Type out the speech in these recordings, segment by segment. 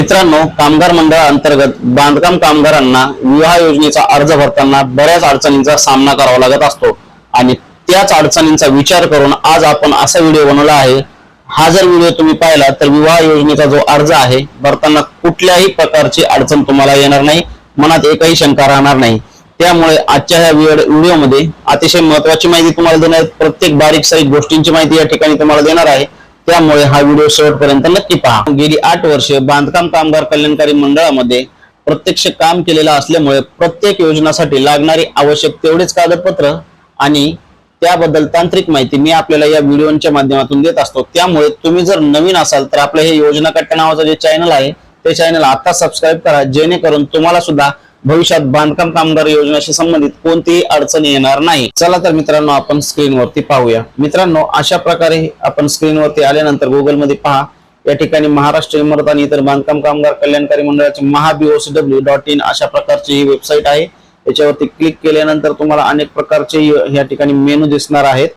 मित्रांनो, कामगार मंडळाअंतर्गत बांधकाम कामगारांना विवाह योजनेचा अर्ज भरताना बऱ्याच अडचणींचा सामना करावा लागत असतो आणि त्याच अडचणींचा विचार करून आज आपण असा व्हिडिओ बनवला आहे। हा जर व्हिडिओ तुम्ही पाहिला तर विवाह योजनेचा जो अर्ज आहे भरताना कुठल्याही प्रकारची अडचण तुम्हाला येणार नाही, मनात एकही शंका राहणार नाही। त्यामुळे आजच्या या व्हिडिओमध्ये अतिशय महत्त्वाची माहिती तुम्हाला देणार आहे। प्रत्येक बारीक सारीक गोष्टींची माहिती या ठिकाणी तुम्हाला देणार आहे, त्यामुळे हा व्हिडिओ शेवटपर्यंत नक्की पहा। गेली 8 वर्षे बांधकाम कामगार कल्याणकारी मंडळामध्ये प्रत्यक्ष काम केलेलं असल्यामुळे प्रत्येक योजनासाठी लागणारी आवश्यक तेवढेच कागदपत्र आणि त्याबद्दल तांत्रिक माहिती मी आपल्याला या व्हिडिओच्या माध्यमातून देत असतो। त्यामुळे तुम्ही जर नवीन असाल तर आपलं हे योजना कट्टा नावाचं जे चॅनल आहे ते चॅनल आता सबस्क्राइब करा, जेणेकरून तुम्हाला सुद्धा भविष्यात बांधकाम कामगार योजनेशी संबंधित कोणतीही अडचण येणार नाही। चला तर मित्रांनो, आपण स्क्रीनवरती पाहूया। मित्रांनो, अशा प्रकारे आपण स्क्रीनवरती आल्यानंतर गुगल मध्ये पहा, या ठिकाणी महाराष्ट्र इमारत आणि इतर बांधकाम कामगार कल्याणकारी मंडळाची mahabocw.in अशा प्रकारची ही वेबसाईट आहे। याच्यावरती क्लिक केल्यानंतर तुम्हाला अनेक प्रकारचे या ठिकाणी मेनू दिसणार आहेत।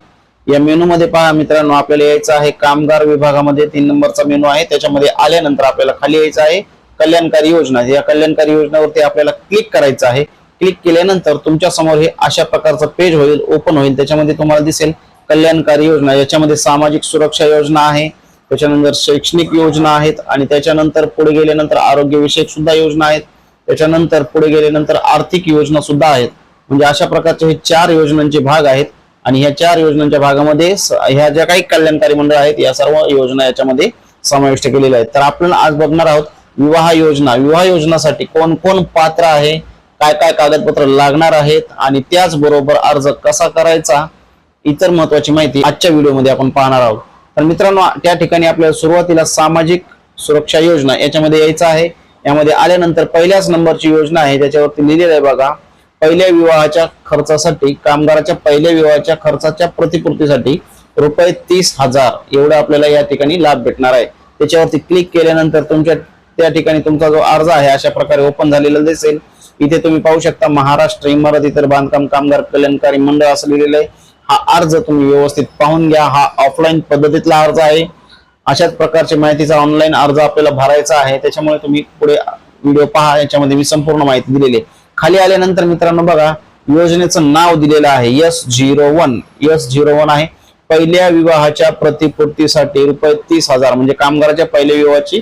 या मेनू मध्ये पहा मित्रांनो, आपल्याला यायचं आहे कामगार विभागामध्ये 3 नंबरचा मेनू आहे। त्याच्यामध्ये आल्यानंतर आपल्याला खाली यायचं आहे कल्याणकारी योजना। या कल्याणकारी योजनेवरती आपल्याला क्लिक करायचं आहे। क्लिक केल्यानंतर तुमच्या समोर हे अशा प्रकारचं पेज होईल, ओपन होईल। त्याच्यामध्ये तुम्हाला दिसेल कल्याणकारी योजना। याच्यामध्ये सामाजिक सुरक्षा योजना आहे, त्याच्यानंतर शैक्षणिक योजना आहेत आणि त्याच्यानंतर पुढे गेल्यानंतर आरोग्य विषयक सुद्धा योजना आहेत। त्याच्यानंतर पुढे गेल्यानंतर आर्थिक योजना सुद्धा आहेत। म्हणजे अशा प्रकारचे हे 4 योजनांचे भाग आहेत आणि ह्या 4 योजनांच्या भागामध्ये ह्या ज्या काही कल्याणकारी मंडळ आहेत या सर्व योजना याच्यामध्ये समाविष्ट केलेल्या आहेत। तर आपण आज बघणार आहोत विवाह योजना। विवाह योजनासाठी कोण कोण पात्र आहे, काय काय कागदपत्र लागणार आहेत आणि त्याचबरोबर अर्ज कसा करायचा, इतर महत्त्वाची माहिती आजच्या व्हिडिओमध्ये आपण पाहणार आहोत। तर मित्रांनो, त्या ठिकाणी आपल्याला सुरुवातीला सामाजिक सुरक्षा योजना याच्यामध्ये यायचं आहे। यामध्ये आल्यानंतर पहिल्याच नंबरची योजना आहे, त्याच्यावरती लिहिलेलं आहे बघा, पहिल्या विवाहाच्या खर्चासाठी कामगाराच्या पहिल्या विवाहाच्या खर्चाच्या प्रतिपूर्तीसाठी रुपये 30,000 एवढा आपल्याला या ठिकाणी लाभ भेटणार आहे। त्याच्यावरती क्लिक केल्यानंतर तुमच्या त्या ठिकाणी तुमचा जो अर्ज आहे अशा प्रकारे ओपन झालेला दिसेल। इथे तुम्ही पाहू शकता महाराष्ट्र इमारत इतर बांधकाम कामगार कल्याणकारी मंडळ असं लिहिलेलं आहे। हा अर्ज तुम्ही व्यवस्थित पाहून घ्या। हा ऑफलाईन पद्धतीतला अर्ज आहे। अशाच प्रकारची माहितीचा ऑनलाईन अर्ज आपल्याला भरायचा आहे, त्याच्यामुळे तुम्ही पुढे व्हिडिओ पहा, याच्यामध्ये मी संपूर्ण माहिती दिलेली आहे। खाली आल्यानंतर मित्रांनो बघा, योजनेचं नाव दिलेलं आहे S01 आहे। पहिल्या विवाहाच्या प्रतिपूर्तीसाठी रुपये 30,000 म्हणजे कामगाराच्या पहिल्या विवाहाची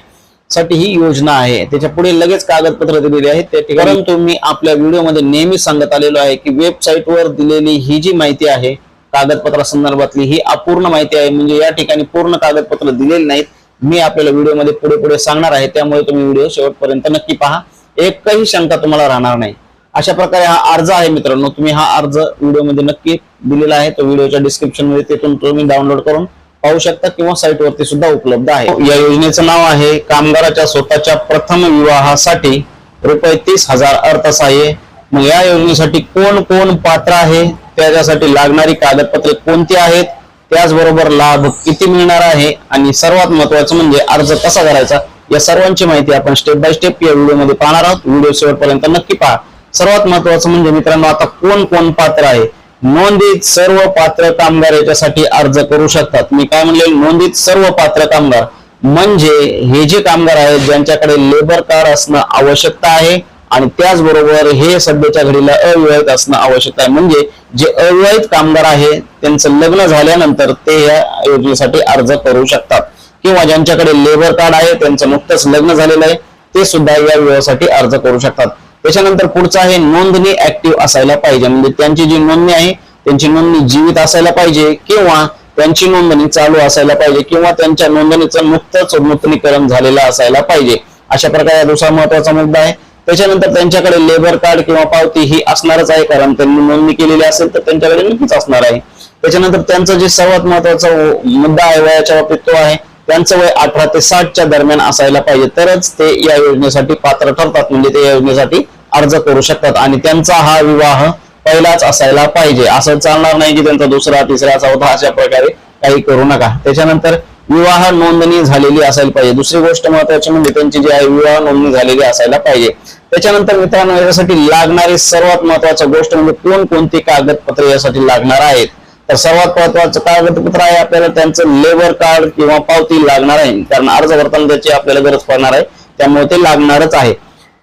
साठी ही योजना आहे। त्याच्या पुढे लगेच कागदपत्र दिलेली आहेत त्या ठिकाणी। परंतु मी आपल्या व्हिडिओमध्ये नेहमी सांगत आलेलो आहे की वेबसाईटवर दिलेली ही जी माहिती आहे कागदपत्रा संदर्भातली ही अपूर्ण माहिती आहे, म्हणजे या ठिकाणी पूर्ण कागदपत्र दिलेली नाहीत। मी आपल्याला व्हिडिओमध्ये पुढे पुढे सांगणार आहे, त्यामुळे तुम्ही व्हिडिओ शेवटपर्यंत नक्की पहा, एकही शंका तुम्हाला राहणार नाही। अशा प्रकारे हा अर्ज आहे मित्रांनो, तुम्ही हा अर्ज व्हिडिओमध्ये नक्की दिलेला आहे, तो व्हिडिओच्या डिस्क्रिप्शन मध्ये तिथून तुम्ही डाउनलोड करून पाहू शकता किंवा साइट वरती सुद्धा उपलब्ध आहे। या योजनेचं नाव आहे कामगाराच्या स्वतःच्या प्रथम विवाहासाठी रुपये 30,000 अर्थसहाय्य। मग या योजनेसाठी कोण कोण पात्र आहे, त्याच्यासाठी लागणारी कागदपत्रे कोणती आहेत, त्याचबरोबर लाभ किती मिळणार आहे आणि सर्वात महत्त्वाचं म्हणजे अर्ज कसा करायचा, या सर्वांची माहिती आपण स्टेप बाय स्टेप या व्हिडिओमध्ये पाहणार आहोत। व्हिडिओ शेवटपर्यंत नक्की पहा। सर्वात महत्त्वाचं म्हणजे मित्रांनो, आता कोण कोण पात्र आहे, नोंदीत सर्व पात्र कामगार याच्यासाठी अर्ज करू शकतात। मी काय म्हणले, नोंदीत सर्व पात्र कामगार म्हणजे हे जे कामगार आहेत ज्यांच्याकडे लेबर कार्ड असणं आवश्यकता आहे आणि त्याचबरोबर हे सध्याच्या घडीला अविवाहित असणं आवश्यक आहे। म्हणजे जे अविवाहित कामगार आहे त्यांचं लग्न झाल्यानंतर ते या योजनेसाठी अर्ज करू शकतात, किंवा ज्यांच्याकडे लेबर कार्ड आहे त्यांचं नुकतंच लग्न झालेलं आहे ते सुद्धा या विवाहासाठी अर्ज करू शकतात। त्याच्यानंतर पुढचं आहे नोंदणी ऍक्टिव्ह असायला पाहिजे, म्हणजे त्यांची जी नोंदणी आहे त्यांची नोंदणी जीवित असायला पाहिजे किंवा त्यांची नोंदणी चालू असायला पाहिजे किंवा त्यांच्या नोंदणीचं नुकतंच नूतनीकरण झालेलं असायला पाहिजे। अशा प्रकारे दुसरा महत्त्वाचा मुद्दा आहे। त्याच्यानंतर त्यांच्याकडे लेबर कार्ड किंवा पावती ही असणारच आहे, कारण त्यांनी नोंदणी केलेली असेल तर त्यांच्याकडे नक्कीच असणार आहे। त्याच्यानंतर त्यांचं जे सर्वात महत्त्वाचा मुद्दा आहे वयाच्या बाबतीत, तो आहे त्यांचं वय 18 ते 60च्या दरम्यान असायला पाहिजे, तरच ते या योजनेसाठी पात्र ठरतात, म्हणजे ते या योजनेसाठी अर्ज करू शकतात। आणि त्यांचा हा विवाह पहिलाच असायला पाहिजे, असं चालणार नाही की त्यांचा दुसरा तिसरा चौथा अशा प्रकारे काही करू नका। त्याच्यानंतर विवाह नोंदणी झालेली असायला पाहिजे। दुसरी गोष्ट महत्त्वाची म्हणजे त्यांची जी आहे विवाह नोंदणी झालेली असायला पाहिजे। त्याच्यानंतर मित्रांनो, यासाठी लागणारी सर्वात महत्त्वाची गोष्ट म्हणजे कोणकोणती कागदपत्रे यासाठी लागणार आहेत। तर सर्वात महत्त्वाचं कागदपत्र आहे आपल्याला त्यांचं लेबर कार्ड किंवा पावती लागणार आहे, कारण अर्ज भरताना त्याची आपल्याला गरज पडणार आहे। त्यामुळे ते लागणारच आहे।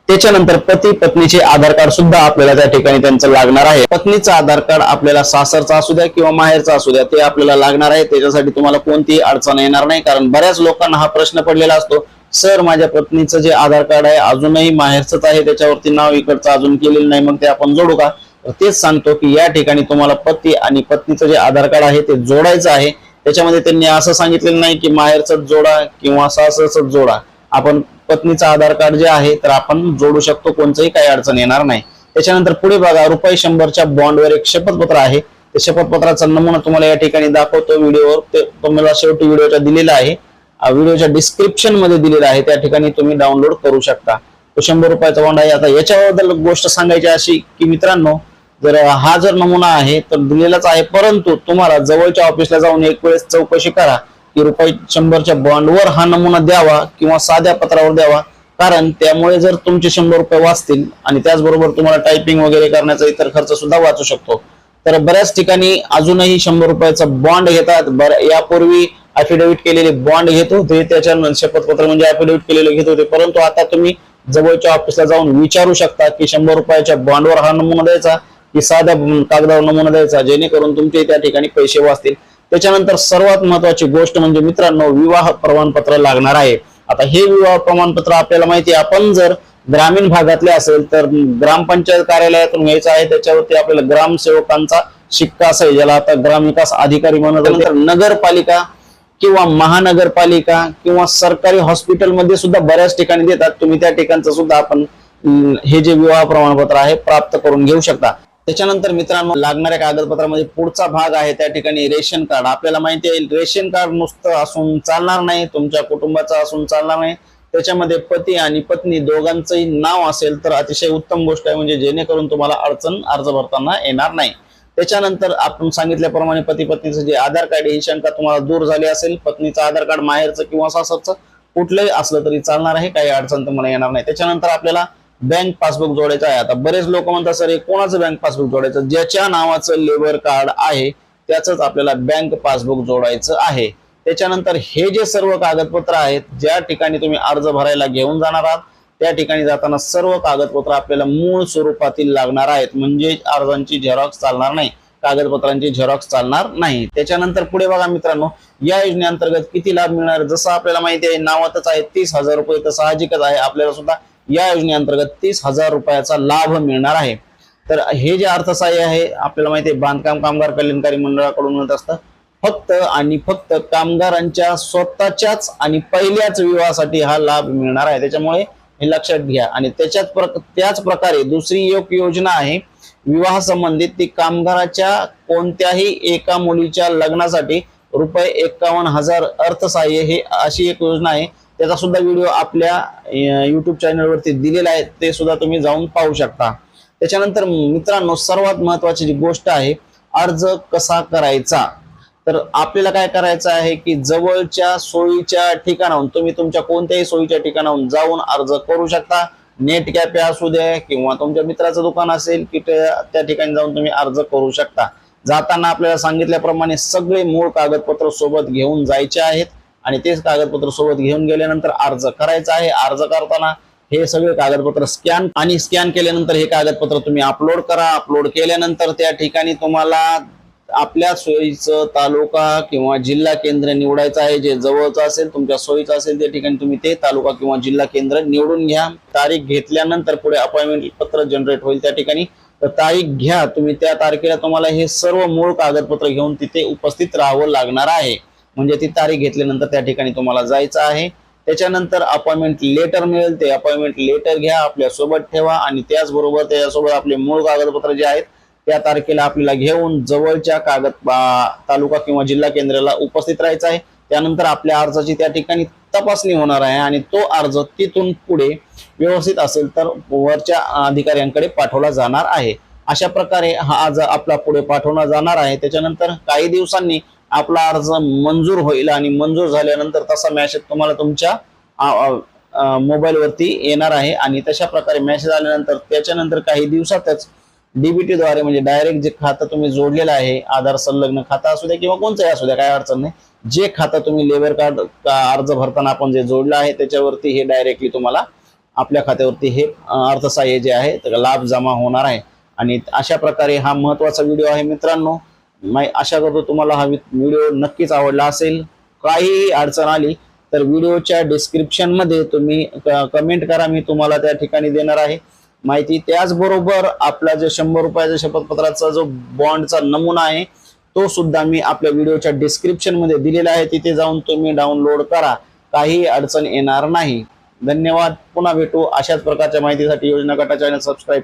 त्याच्यानंतर पती पत्नीचे आधार कार्ड सुद्धा आपल्याला त्या ठिकाणी त्यांचं लागणार आहे। पत्नीचं आधार कार्ड आपल्याला सासरचा असू द्या किंवा माहेरचा असू द्या ते आपल्याला लागणार आहे। त्याच्यासाठी तुम्हाला कोणतीही अडचण येणार नाही, कारण बऱ्याच लोकांना हा प्रश्न पडलेला असतो, सर माझ्या पत्नीचं जे आधार कार्ड आहे अजूनही माहेरचंच आहे, त्याच्यावरती नाव इकडचं अजून केलेलं नाही, मग ते आपण जोडू का? तेच सांगतो की या ठिकाणी तुम्हाला पती आणि पत्नीचं जे आधार कार्ड आहे ते जोडायचं आहे। त्याच्यामध्ये त्यांनी असं सांगितलेलं नाही की माहेरचंच जोडा किंवा सासरचंच जोडा, आपण पत्नीचं आधार कार्ड जे आहे तर आपण जोडू शकतो, कोणतंही काही अडचण येणार नाही। त्याच्यानंतर पुढे बघा, ₹100च्या बॉन्डवर एक शपथपत्र आहे। ते शपथपत्राचा नमुना तुम्हाला या ठिकाणी दाखवतो व्हिडिओवर, ते तुम्हाला शेवटी व्हिडिओच्या दिलेला आहे, व्हिडिओच्या डिस्क्रिप्शन मध्ये दिलेला आहे, त्या ठिकाणी तुम्ही डाउनलोड करू शकता। तो ₹100चा बॉन्ड आहे। आता याच्याबद्दल गोष्ट सांगायची अशी की मित्रांनो, जर हा जर नमुना आहे तर दिलेलाच आहे, परंतु तुम्हाला जवळच्या ऑफिसला जाऊन एक वेळेस चौकशी करा की ₹100च्या बॉन्डवर हा नमुना द्यावा किंवा साध्या पत्रावर द्यावा, कारण त्यामुळे जर तुमचे ₹100 वाचतील आणि त्याचबरोबर तुम्हाला टायपिंग वगैरे करण्याचा इतर खर्च सुद्धा वाचू शकतो। तर बऱ्याच ठिकाणी अजूनही ₹100चा बॉन्ड घेतात। यापूर्वी अफिडेव्हिट केलेले बॉन्ड घेत होते, त्याच्या शपथपत्र म्हणजे अफिडेव्हिट केलेले घेत होते, परंतु आता तुम्ही जवळच्या ऑफिसला जाऊन विचारू शकता की ₹100च्या बॉन्डवर हा नमुना द्यायचा की साध्या कागदावर नमुना द्यायचा, जेणेकरून तुमचे त्या ठिकाणी पैसे वाचतील। त्याच्यानंतर सर्वात महत्वाची गोष्ट म्हणजे मित्रांनो, विवाह प्रमाणपत्र लागणार आहे। आता हे विवाह प्रमाणपत्र आपल्याला माहिती आहे, आपण जर ग्रामीण भागातले असेल तर ग्रामपंचायत कार्यालयातून घ्यायचं आहे, त्याच्यावरती आपल्याला ग्रामसेवकांचा शिक्का असेल, ज्याला आता ग्रामविकास अधिकारी म्हणत। त्यानंतर नगरपालिका किंवा महानगरपालिका किंवा सरकारी हॉस्पिटलमध्ये सुद्धा बऱ्याच ठिकाणी देतात, तुम्ही त्या ठिकाणचं सुद्धा आपण हे जे विवाह प्रमाणपत्र आहे प्राप्त करून घेऊ शकता। त्याच्यानंतर मित्रांनो, लागणाऱ्या कागदपत्रामध्ये पुढचा भाग आहे त्या ठिकाणी रेशन कार्ड। आपल्याला माहिती आहे रेशन कार्ड नुसतं असून चालणार नाही, तुमच्या कुटुंबाचं असून चालणार नाही, त्याच्यामध्ये पती आणि पत्नी दोघांचंही नाव असेल तर अतिशय उत्तम गोष्ट आहे, म्हणजे जेणेकरून तुम्हाला अडचण अर्ज भरताना येणार नाही। त्याच्यानंतर आपण सांगितल्याप्रमाणे पती पत्नीचं जे आधार कार्ड ही शंका तुम्हाला दूर झाली असेल, पत्नीचं आधार कार्ड माहेरचं किंवा सासरचं कुठलंही असलं तरी चालणार आहे, काही अडचण तुम्हाला येणार नाही। त्याच्यानंतर आपल्याला बँक पासबुक जोडायचं आहे। आता बरेच लोक म्हणतात सर हे कोणाचं बँक पासबुक जोडायचं? ज्याच्या नावाचं लेबर कार्ड आहे त्याचंच आपल्याला बँक पासबुक जोडायचं आहे। त्याच्यानंतर हे जे सर्व कागदपत्र आहेत, ज्या ठिकाणी तुम्ही अर्ज भरायला घेऊन जाणार आहात त्या ठिकाणी जाताना सर्व कागदपत्र आपल्याला मूळ स्वरूपातील लागणार आहेत, म्हणजे अर्जांची झेरॉक्स चालणार नाही, कागदपत्रांची झेरॉक्स चालणार नाही। त्याच्यानंतर पुढे बघा मित्रांनो, या योजनेअंतर्गत किती लाभ मिळणार? जसं आपल्याला माहिती आहे नावातच आहे ₹30,000, तर साहजिकच आहे आपल्याला सुद्धा या योजनेअंतर्गत ₹30,000चा लाभ मिळणार आहे। तर हे जे अर्थसहाय्य आहे आपल्याला माहिती आहे बांधकाम कामगार कल्याणकारी मंडळाकडून मिळत असतं, फक्त आणि फक्त कामगारांच्या स्वतःच्याच आणि पहिल्याच विवाहासाठी हा लाभ मिळणार आहे, त्याच्यामुळे हे लक्षात घ्या। आणि त्याच प्रकारे दुसरी एक योजना आहे विवाह संबंधित, ती कामगाराच्या कोणत्याही एका मुलीच्या लग्नासाठी ₹51,000 अर्थसहाय्य, हे अशी एक योजना आहे, त्याचा सुद्धा व्हिडिओ आपल्या YouTube चॅनलवरती दिलेला आहे, ते सुद्धा तुम्ही जाऊन पाहू शकता। त्याच्यानंतर मित्रांनो, सर्वात महत्वाची जी गोष्ट आहे अर्ज कसा करायचा, तर आपल्याला काय करायचं आहे की जवळच्या सोयीच्या ठिकाणाहून तुम्ही तुमच्या कोणत्याही सोयीच्या ठिकाणाहून जाऊन अर्ज करू शकता। नेट कॅफे असू द्या किंवा तुमच्या मित्राचं दुकान असेल की त्या ठिकाणी जाऊन तुम्ही अर्ज करू शकता। जाताना आपल्याला सांगितल्याप्रमाणे सगळे मूळ कागदपत्र सोबत घेऊन जायचे आहेत आणि तेच कागदपत्र सोबत घेऊन गेल्यानंतर अर्ज करायचा आहे। अर्ज करताना हे सगळे कागदपत्र स्कॅन केल्यानंतर हे कागदपत्र तुम्ही अपलोड करा। अपलोड केल्यानंतर त्या ठिकाणी तुम्हाला आपल्या सोयीचं तालुका किंवा जिल्हा केंद्र निवडायचं आहे, जे जवळचं असेल तुमच्या सोयीचं असेल त्या ठिकाणी तुम्ही ते तालुका किंवा जिल्हा केंद्र निवडून घ्या। तारीख घेतल्यानंतर पुढे अपॉइंटमेंट पत्र जनरेट होईल, त्या ठिकाणी तर तारीख घ्या तुम्ही, त्या तारखेला तुम्हाला हे सर्व मूळ कागदपत्र घेऊन तिथे उपस्थित राहावं लागणार आहे, म्हणजे ती तारीख घेतल्यानंतर त्या ठिकाणी तुम्हाला जायचं आहे। त्याच्यानंतर अपॉइंटमेंट लेटर मिळेल, ते अपॉइंटमेंट लेटर घ्या आपल्या सोबत ठेवा आणि त्याचबरोबर त्याच्यासोबत आपले मूळ कागदपत्र जे आहेत त्या तारखेला आपल्याला घेऊन जवळच्या तालुका किंवा जिल्हा केंद्राला उपस्थित राहायचं आहे। त्यानंतर आपल्या अर्जाची त्या ठिकाणी तपासणी होणार आहे आणि तो अर्ज तिथून पुढे व्यवस्थित असेल तर वरच्या अधिकाऱ्यांकडे पाठवला जाणार आहे। अशा प्रकारे हा अर्ज आपला पुढे पाठवला जाणार आहे। त्याच्यानंतर काही दिवसांनी आपला अर्ज मंजूर होईल आणि मंजूर झाल्यानंतर तसा मेसेज तुम्हाला तुमच्या मोबाईल वरती येणार आहे आणि तशा प्रकारे मेसेज आल्यानंतर त्याच्यानंतर काही दिवसातच डीबीटी द्वारे म्हणजे डायरेक्ट जे खातं तुम्ही जोडलेलं आहे, आधार संलग्न खातं असू द्या किंवा कोणतंही असू द्या, काय अडचण नाही, जे खातं तुम्ही लेबर कार्ड अर्ज भरताना आपण जे जोडलं आहे त्याच्यावरती हे डायरेक्टली तुम्हाला आपल्या खात्यावरती हे अर्थसहाय्य जे आहे त्याचा लाभ जमा होणार आहे. आणि अशा प्रकारे हा महत्त्वाचा व्हिडिओ आहे मित्रांनो. मी आशा करतो तुम्हाला हा व्हिडिओ नक्कीच आवडला असेल. काही अडचण आली तर व्हिडिओच्या डिस्क्रिप्शन मध्ये तुम्ही कमेंट करा, मी तुम्हाला त्या ठिकाणी देणार आहे माहिती. त्याचबरोबर आपला जो 100 रुपयाचा शपथपत्राचा जो बॉन्डचा नमुना आहे तो सुद्धा मी आपल्या व्हिडिओच्या डिस्क्रिप्शन मध्ये दिलेला आहे, तिथे जाऊन तुम्ही डाउनलोड करा, काही अडचण येणार नाही. धन्यवाद. पुन्हा भेटू अशाच प्रकारच्या माहितीसाठी योजना कटा चॅनल सबस्क्राईब